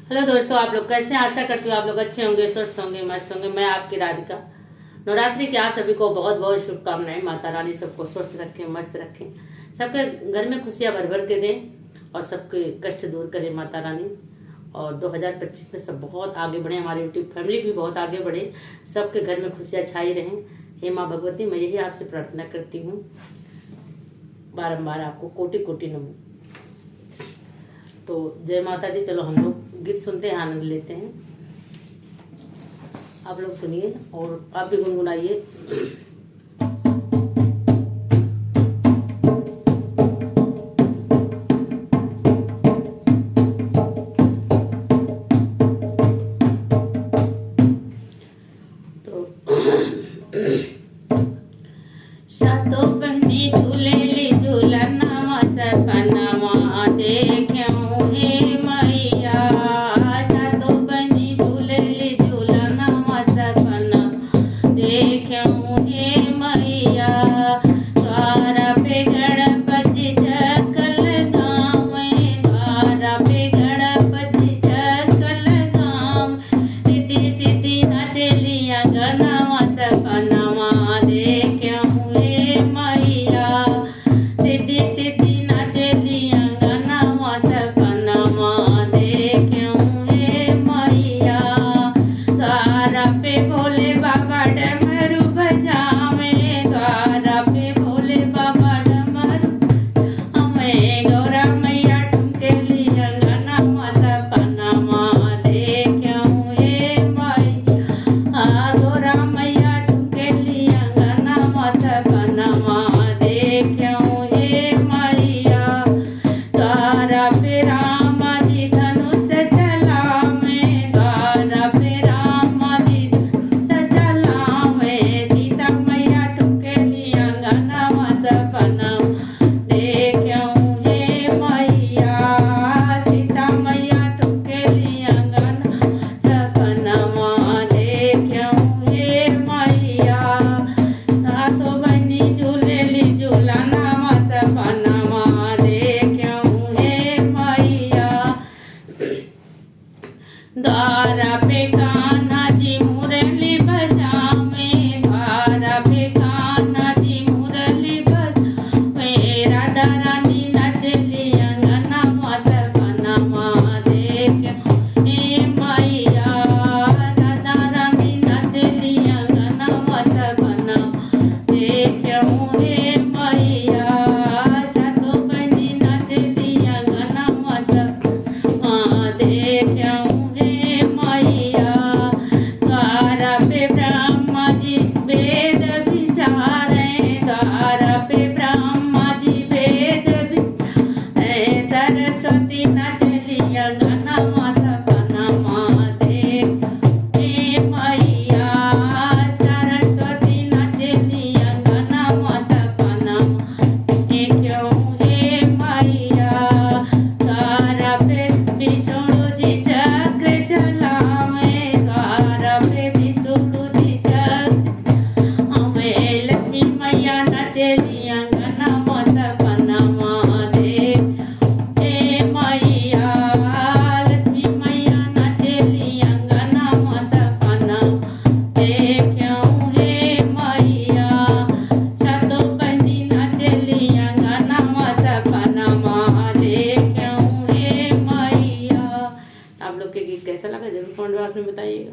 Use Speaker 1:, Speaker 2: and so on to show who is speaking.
Speaker 1: Hello दोस्तों, आप लोग कैसे हैं? आशा करती हूँ आप लोग अच्छे होंगे, स्वस्थ होंगे, मस्त होंगे। मैं आपकी राधिका। नवरात्रि की आप सभी को बहुत बहुत शुभकामनाएं। माता रानी सबको स्वस्थ रखें, मस्त रखें, सबके घर में खुशियां भर भर के दें और सबके कष्ट दूर करें माता रानी। और 2025 में सब बहुत आगे बढ़े, हमारी यूट्यूब फैमिली भी बहुत आगे बढ़े, सबके घर में खुशियां छाई रहें। हे माँ भगवती, मैं यही आपसे प्रार्थना करती हूँ, बारम्बार आपको कोटि कोटि नमन। तो जय माता दी। चलो हम लोग गीत सुनते हैं, आनंद लेते हैं। आप लोग सुनिए और आप भी गुनगुनाइए। तो सातों बहनी झूले ली झूलना सपना देख्यूं हे मैया। सातों बहनी झूले ली झूलना सपना देख्यूं हे मैया। द्वारा पे गणपति चकल गाँव, द्वारा पे गणपति चकल गाँव, रिद्धि सिद्धि नाचलिया गनवा सपनवा देख्यूं हे मैया। रिद्धि सिद्धि नाचलिया गनवा सपनवा देख्यूं हे मैया। द्वारा पे भोले बाबा डमरू बजावे, द्वारा पे भोले बाबा डमरू हमें गौरा मैया ठुमके लिया गनवा सपनवा देख्यूं हे मैया। गौरा मैया ठुमके लिया गनवा सपनवा देख्यूं हे मैया। द्वारा पे राम जी धनुष चलावे, द्वारा पे राम जी धनुष चलावे, सीता मैया ठुमके लिया गनवा सपनवा देख्यूं हे मैया। सीता मैया ठुमके लिया गनवा सपनवा देख्यूं हे मैया। सातों बहनी झूले ली झूलना सपनवा देख्यूं हे मैया। द्वारा पे कान्हा जी मुरली बजावे, द्वारा पे कान्हा जी मुरली बजावे, राधा रानी नचलिया गनवा सपनवा देख्यूं हे मैया। राधा रानी नचलिया गनवा सपनवा देख्यूं हे मैया। सातों बहनी नचलिया गनवा सपनवा देख्यूं हे मैया। द्वारा पे ब्रह्मा जी वेद विचारे, द्वारा पे ब्रह्मा जी वेद विचारे, सरस्वती नचलिया गनवा सपनवा देख्यूं हे मैया। सरस्वती नचलिया गनवा सपनवा देख्यूं हे मैया। द्वारा पे विष्णु जी चक्र चलावे, द्वारा पे विष्णु जी चक्र हमें लक्ष्मी मैया नचलिया गनवा सपनवा देख्यूं हे मैया। लक्ष्मी मैया नचलिया गनवा सपनवा देख्यूं हे मैया। सातों बहनी नचलिया गनवा सपनवा देख्यूं हे मैया। आप लोग के गीत कैसा लगा जरूर कमेंट बॉक्स में बताइएगा।